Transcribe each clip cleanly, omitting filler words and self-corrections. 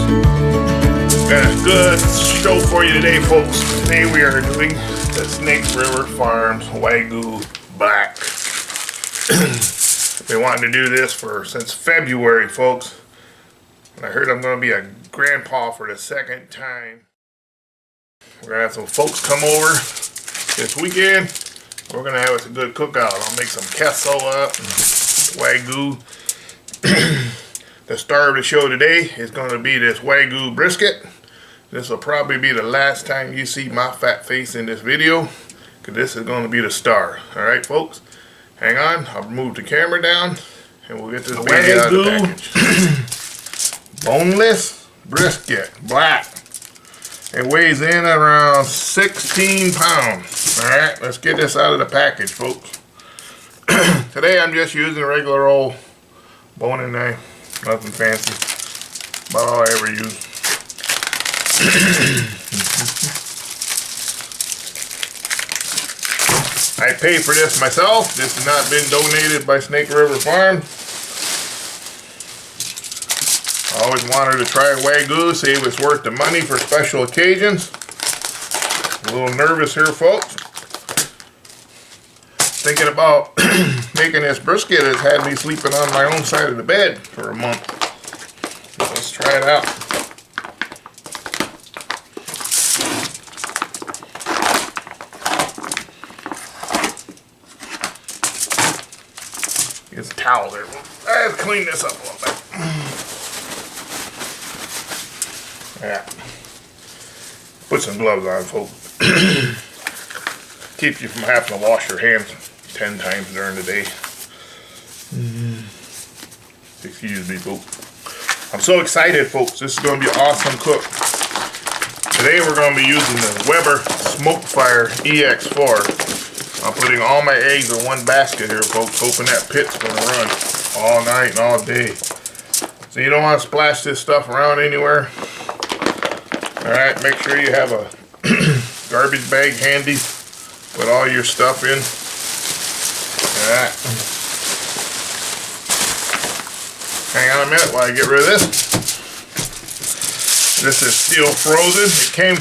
Got a good show for you today, folks. Today we are doing the Snake River Farms Wagyu Black. Been wanting to do this since February, folks. And I heard I'm going to be a grandpa for the second time. We're going to have some folks come over this weekend. We're going to have us a good cookout. I'll make some queso up and Wagyu. The star of the show today is going to be this Wagyu Brisket. This will probably be the last time you see my fat face in this video, because this is going to be the star. Alright, folks? Hang on. I'll move the camera down and we'll get this baby out of the package. Boneless brisket, black. It weighs in around 16 pounds. Alright, let's get this out of the package, folks. Today I'm just using a regular old boning knife. Nothing fancy. About all I ever use. I paid for this myself. This has not been donated by Snake River Farm. I always wanted to try a Wagyu, see if it's worth the money for special occasions. A little nervous here, folks. Thinking about making this brisket has had me sleeping on my own side of the bed for a month. So let's try it out. Get a towel there. Let's clean this up a little bit. Yeah. Put some gloves on, folks. Keeps you from having to wash your hands 10 times during the day. Excuse me, folks. I'm so excited, folks. This is going to be an awesome cook. Today we're going to be using the Weber Smokefire EX4. I'm putting all my eggs in one basket here, folks, hoping that pit's going to run all night and all day. So you don't want to splash this stuff around anywhere. Alright, make sure you have a garbage bag handy with all your stuff in. Alright. Hang on a minute while I get rid of this. This is still frozen. It came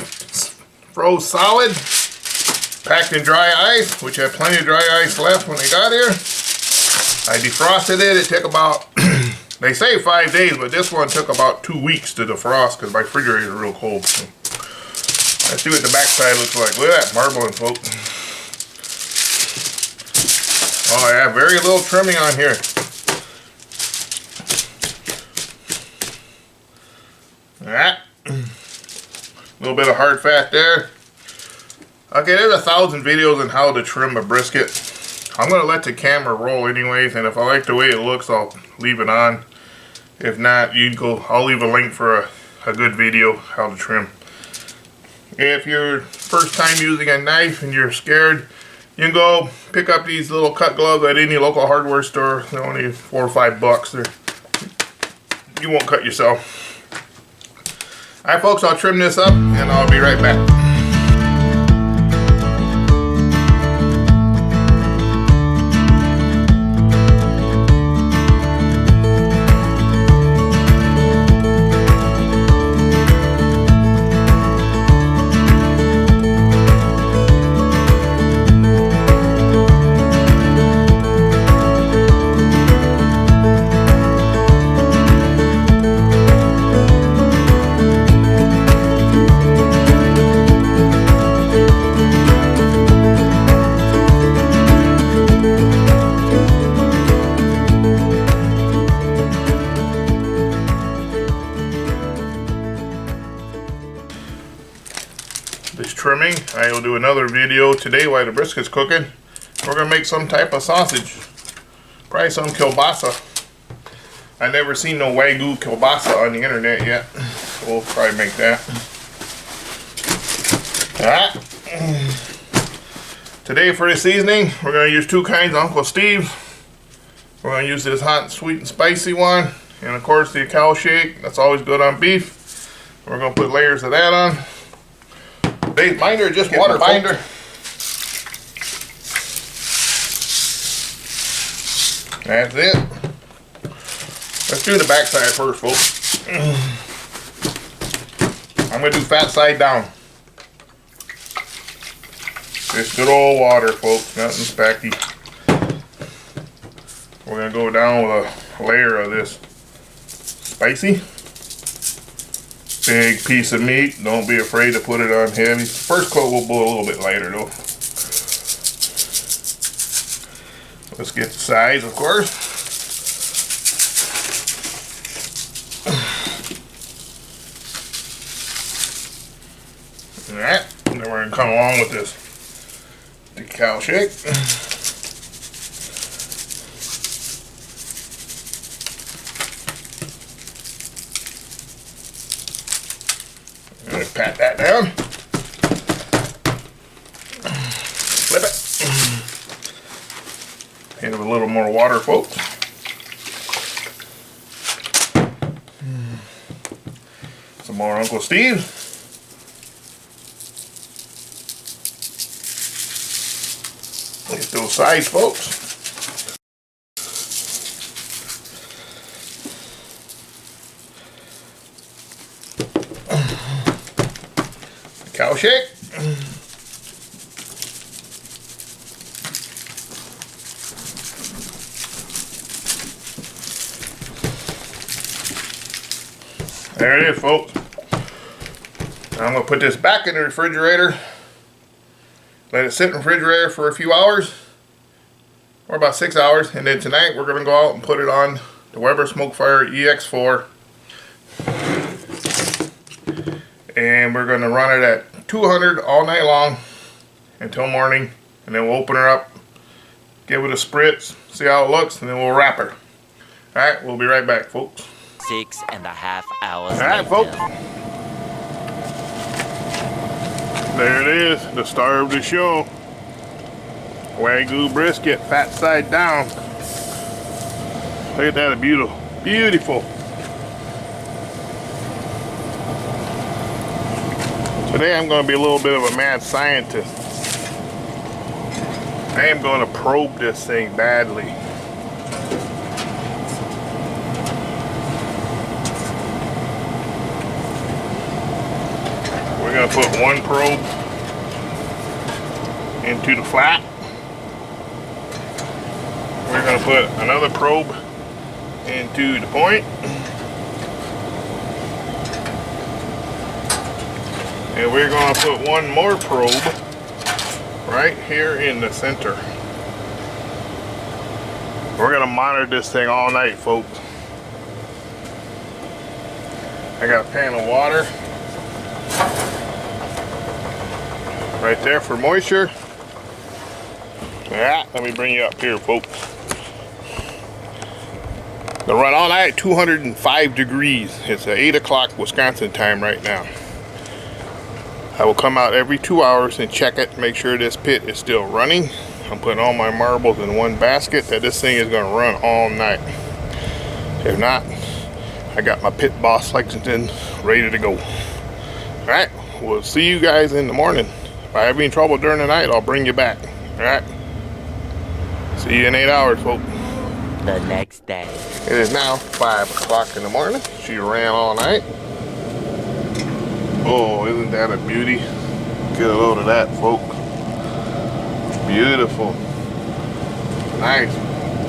froze solid, packed in dry ice, which had plenty of dry ice left when they got here. I defrosted it. It took about, they say 5 days, but this one took about 2 weeks to defrost because my refrigerator is real cold. So let's see what the backside looks like. Look at that marbling, folks. Oh yeah, very little trimming on here. Alright. A little bit of hard fat there. Okay, there's 1,000 videos on how to trim a brisket. I'm going to let the camera roll anyways, and if I like the way it looks, I'll leave it on. If not, I'll leave a link for a good video how to trim. If you're first time using a knife and you're scared, you can go pick up these little cut gloves at any local hardware store. They're only $4 or $5. You won't cut yourself. Alright folks, I'll trim this up and I'll be right back. This trimming, I will do another video today while the brisket's cooking. We're going to make some type of sausage. Probably some kielbasa. I never seen no Wagyu kielbasa on the internet yet. So we'll probably make that. Alright. Today for the seasoning, we're going to use 2 kinds of Uncle Steve's. We're going to use this hot, sweet, and spicy one. And of course the cow shake. That's always good on beef. We're going to put layers of that on. Base binder, just water binder. That's it. Let's do the backside first, folks. gonna do fat side down. Just good old water, folks, nothing specky. We're gonna go down with a layer of this spicy. Big piece of meat. Don't be afraid to put it on heavy. First coat will be a little bit lighter though. Let's get the sides, of course. Alright, and then we're gonna come along with this decal shake. I'm gonna pat that down. Flip it. Hit it with a little more water, folks. Some more Uncle Steve. Look at those sides, folks. Cow shake. There it is, folks. I'm going to put this back in the refrigerator. Let it sit in the refrigerator for a few hours, or about 6 hours, and then tonight we're going to go out and put it on the Weber Smokefire EX4, and we're going to run it at 200 all night long until morning, and then we'll open her up, give it a spritz, see how it looks, and then we'll wrap her. Alright, we'll be right back, folks. 6.5 hours Alright, folks. There it is, the star of the show. Wagyu brisket, fat side down. Look at that, beautiful. Beautiful. Today I'm going to be a little bit of a mad scientist. I am going to probe this thing badly. We're going to put one probe into the flat. We're going to put another probe into the point. And we're going to put one more probe right here in the center. We're going to monitor this thing all night, folks. I got a pan of water right there for moisture. Yeah, let me bring you up here, folks. They'll run all night at 205 degrees. It's 8 o'clock Wisconsin time right now. I will come out every 2 hours and check it, make sure this pit is still running. I'm putting all my marbles in one basket that this thing is going to run all night. If not, I got my pit boss Lexington ready to go. Alright, we'll see you guys in the morning. If I have any trouble during the night, I'll bring you back. Alright? See you in 8 hours, folks. The next day. It is now 5 o'clock in the morning. She ran all night. Oh, isn't that a beauty? Get a load of that, folks. Beautiful. Nice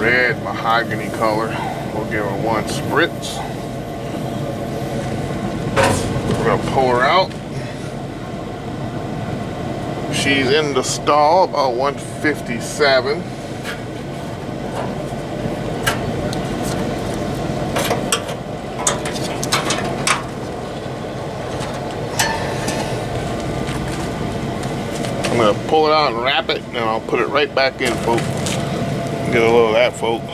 red mahogany color. We'll give her one spritz. We're going to pull her out. She's in the stall, about 157. I'm going to pull it out and wrap it, and I'll put it right back in, folks. Get a little of that, folks.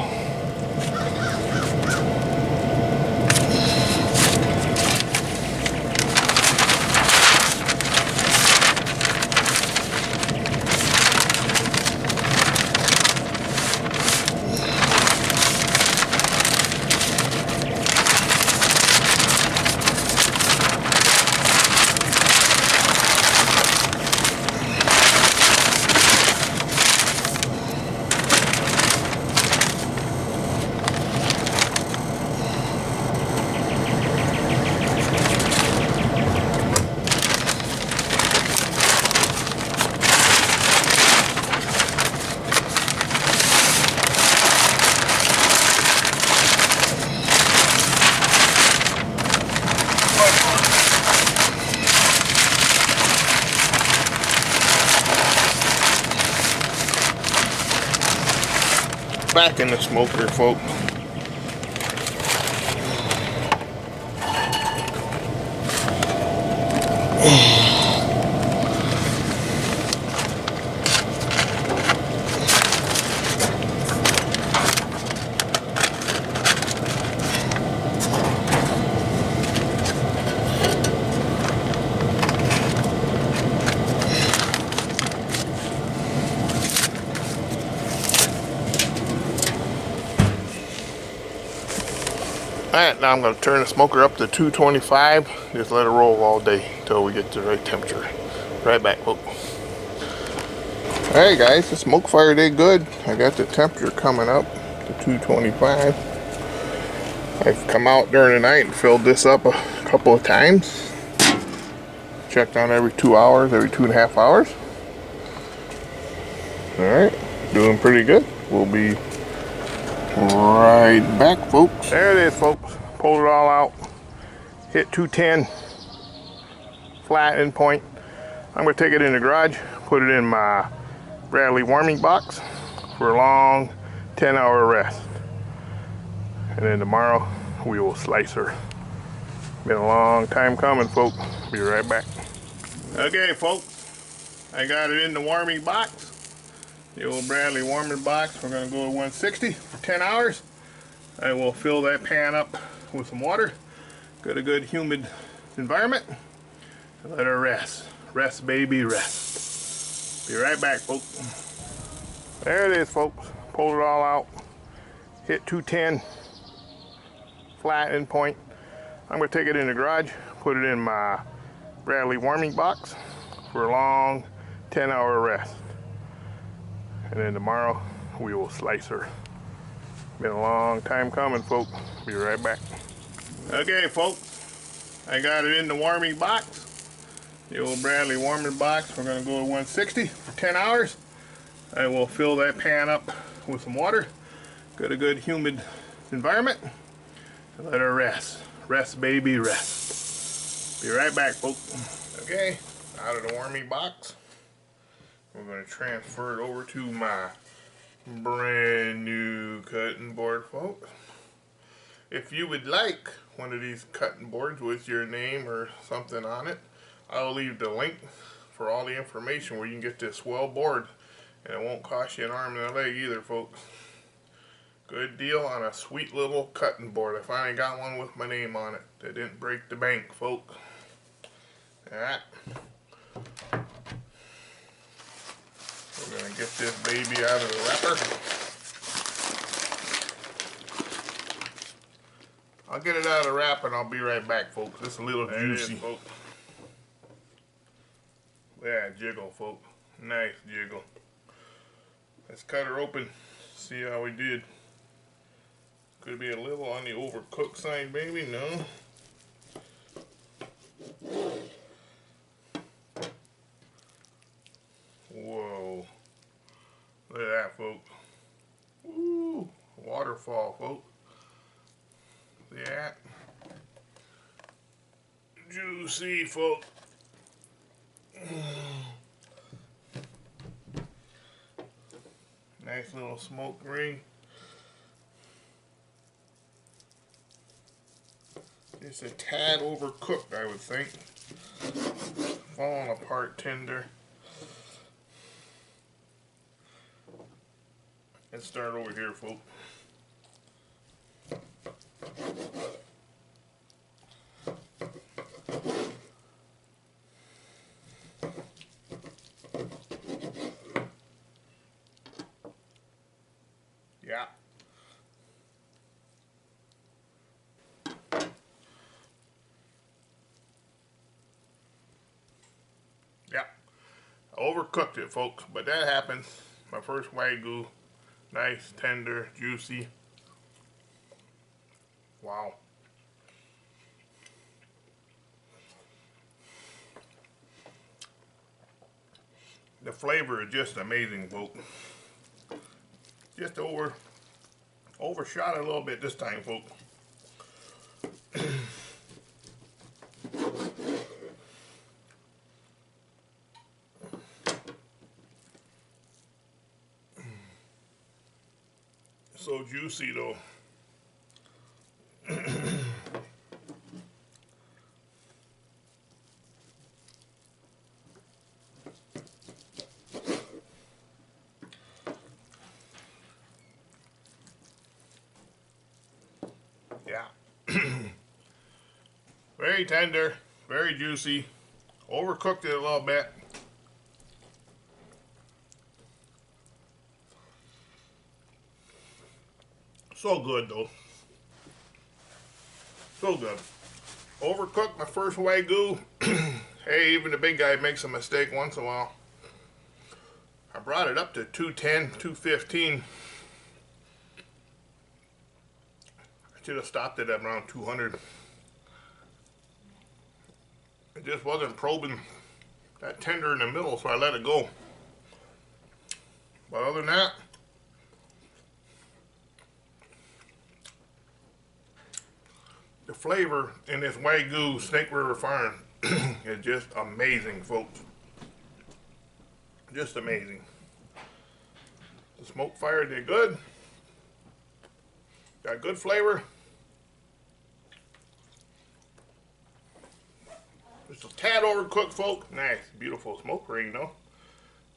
back in the smoker, folks. Alright, now I'm going to turn the smoker up to 225. Just let it roll all day until we get to the right temperature. Right back, folks. Alright guys, the smoke fire did good. I got the temperature coming up to 225. I've come out during the night and filled this up a couple of times. Checked on every 2 hours, every 2.5 hours. Alright, doing pretty good. We'll be right back, folks. There it is, folks. Pulled it all out. Hit 210. Flat end point. I'm going to take it in the garage, put it in my Bradley warming box for a long 10-hour rest. And then tomorrow we will slice her. Been a long time coming, folks. Be right back. Okay, folks. I got it in the warming box. The old Bradley warming box. We're going to go to 160 for 10 hours. I will fill that pan up with some water. Got a good humid environment. And let her rest. Rest, baby, rest. Be right back, folks. There it is, folks. Pulled it all out. Hit 210. Flat end point. I'm going to take it in the garage, put it in my Bradley warming box for a long 10-hour rest. And then tomorrow we will slice her. Been a long time coming, folks. Be right back. Okay, folks. I got it in the warming box. The old Bradley warming box. We're going to go to 160 for 10 hours. I will fill that pan up with some water. Got a good humid environment. And let her rest. Rest, baby, rest. Be right back, folks. Okay, out of the warming box. We're going to transfer it over to my brand new cutting board, folks. If you would like one of these cutting boards with your name or something on it, I'll leave the link for all the information where you can get this well board, and it won't cost you an arm and a leg either, folks. Good deal on a sweet little cutting board. I finally got one with my name on it that didn't break the bank, folks. Alright. We're going to get this baby out of the wrapper. I'll get it out of the wrapper and I'll be right back, folks. It's a little juicy, folks. Yeah, jiggle, folks. Nice jiggle. Let's cut her open. See how we did. Could be a little on the overcooked side, maybe. No. Whoa. Look at that, folks. Woo. Waterfall, folks. See that? Juicy, folks. Nice little smoke ring. It's a tad overcooked, I would think. Falling apart tender. Let's start over here, folks. Yeah. Yeah. Overcooked it, folks, but that happens. My first Wagyu. Nice, tender, juicy. Wow. The flavor is just amazing, folks. Just overshot it a little bit this time, folks. So juicy though. Yeah. Very tender, very juicy. Overcooked it a little bit. So good though. So good. Overcooked my first Wagyu. Hey, even the big guy makes a mistake once in a while. I brought it up to 210, 215. I should have stopped it at around 200. It just wasn't probing that tender in the middle, so I let it go. But other than that, the flavor in this Wagyu Snake River Farm is just amazing, folks. Just amazing. The smoke fire did good. Got good flavor. Just a tad overcooked, folks. Nice, beautiful smoke ring, though.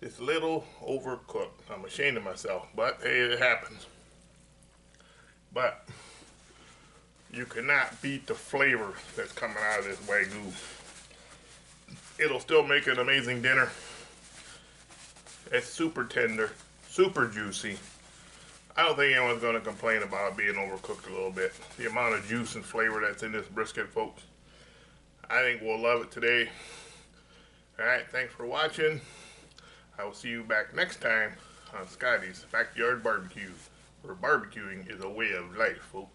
It's a little overcooked. I'm ashamed of myself, but hey, it happens. But you cannot beat the flavor that's coming out of this Wagyu. It'll still make an amazing dinner. It's super tender, super juicy. I don't think anyone's going to complain about it being overcooked a little bit. The amount of juice and flavor that's in this brisket, folks. I think we'll love it today. Alright, thanks for watching. I will see you back next time on Scotty's Backyard Barbecue, where barbecuing is a way of life, folks.